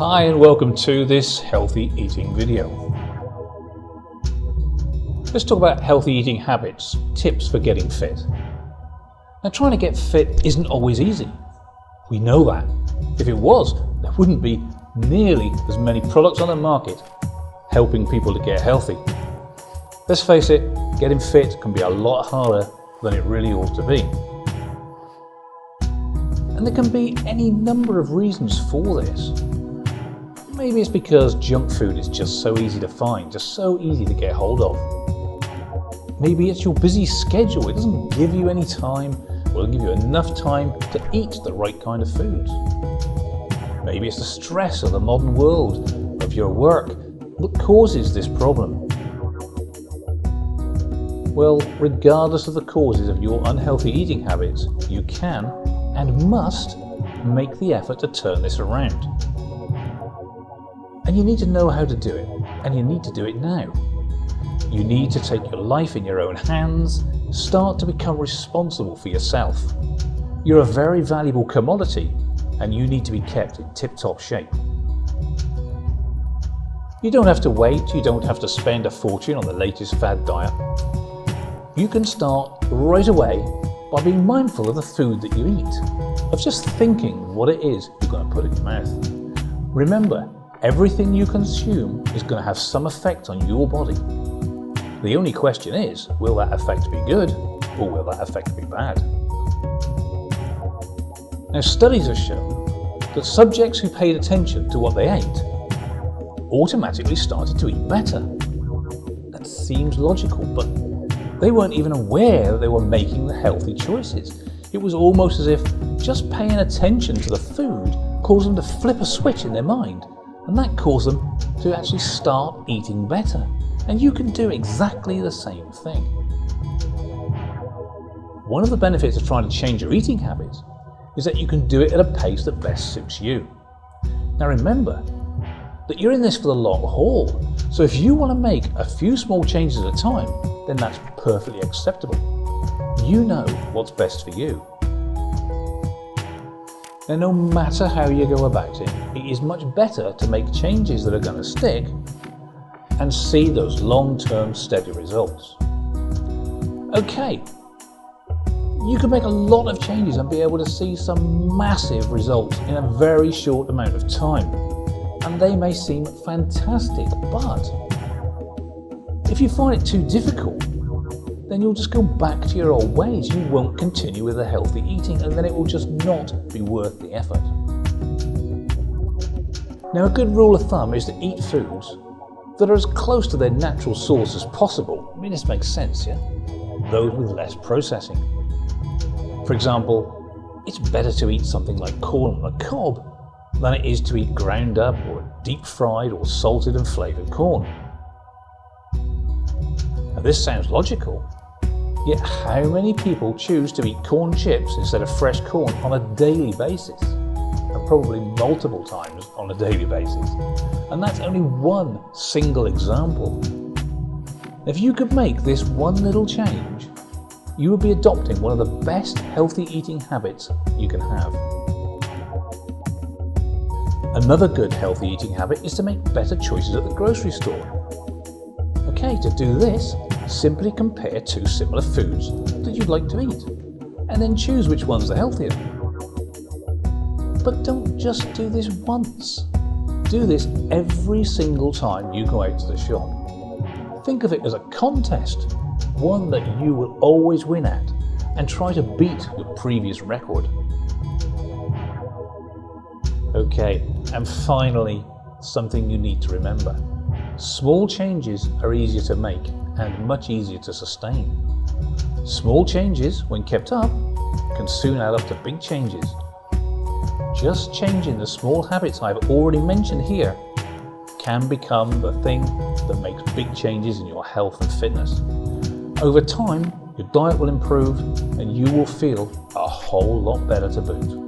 Hi and welcome to this healthy eating video. Let's talk about healthy eating habits, tips for getting fit. Now, trying to get fit isn't always easy. We know that. If it was, there wouldn't be nearly as many products on the market helping people to get healthy. Let's face it, getting fit can be a lot harder than it really ought to be. And there can be any number of reasons for this. Maybe it's because junk food is just so easy to find, just so easy to get hold of. Maybe it's your busy schedule. It doesn't give you any time, or doesn't give you enough time to eat the right kind of foods. Maybe it's the stress of the modern world, of your work, that causes this problem. Well, regardless of the causes of your unhealthy eating habits, you can and must make the effort to turn this around. And you need to know how to do it, and you need to do it now. You need to take your life in your own hands, start to become responsible for yourself. You're a very valuable commodity, and you need to be kept in tip-top shape. You don't have to wait, you don't have to spend a fortune on the latest fad diet. You can start right away by being mindful of the food that you eat, of just thinking what it is you're going to put in your mouth. Remember, everything you consume is going to have some effect on your body. The only question is, will that effect be good or will that effect be bad? Now, studies have shown that subjects who paid attention to what they ate automatically started to eat better. That seems logical, but they weren't even aware that they were making the healthy choices. It was almost as if just paying attention to the food caused them to flip a switch in their mind. And that caused them to actually start eating better. And you can do exactly the same thing. One of the benefits of trying to change your eating habits is that you can do it at a pace that best suits you. Now remember that you're in this for the long haul. So if you want to make a few small changes at a time, then that's perfectly acceptable. You know what's best for you. Now, no matter how you go about it, it is much better to make changes that are going to stick and see those long-term steady results. Okay, you can make a lot of changes and be able to see some massive results in a very short amount of time. And they may seem fantastic, but if you find it too difficult, then you'll just go back to your old ways. You won't continue with the healthy eating, and then it will just not be worth the effort. Now, a good rule of thumb is to eat foods that are as close to their natural source as possible. I mean, this makes sense, yeah? Those with less processing. For example, it's better to eat something like corn on the cob than it is to eat ground up or deep fried or salted and flavoured corn. Now, this sounds logical. Yet how many people choose to eat corn chips instead of fresh corn on a daily basis? And probably multiple times on a daily basis. And that's only one single example. If you could make this one little change, you would be adopting one of the best healthy eating habits you can have. Another good healthy eating habit is to make better choices at the grocery store. Okay, to do this, simply compare two similar foods that you'd like to eat, and then choose which ones are healthier. But don't just do this once. Do this every single time you go out to the shop. Think of it as a contest, one that you will always win at, and try to beat your previous record. Okay, and finally, something you need to remember. Small changes are easier to make and much easier to sustain. Small changes, when kept up, can soon add up to big changes. Just changing the small habits I've already mentioned here can become the thing that makes big changes in your health and fitness. Over time, your diet will improve and you will feel a whole lot better to boot.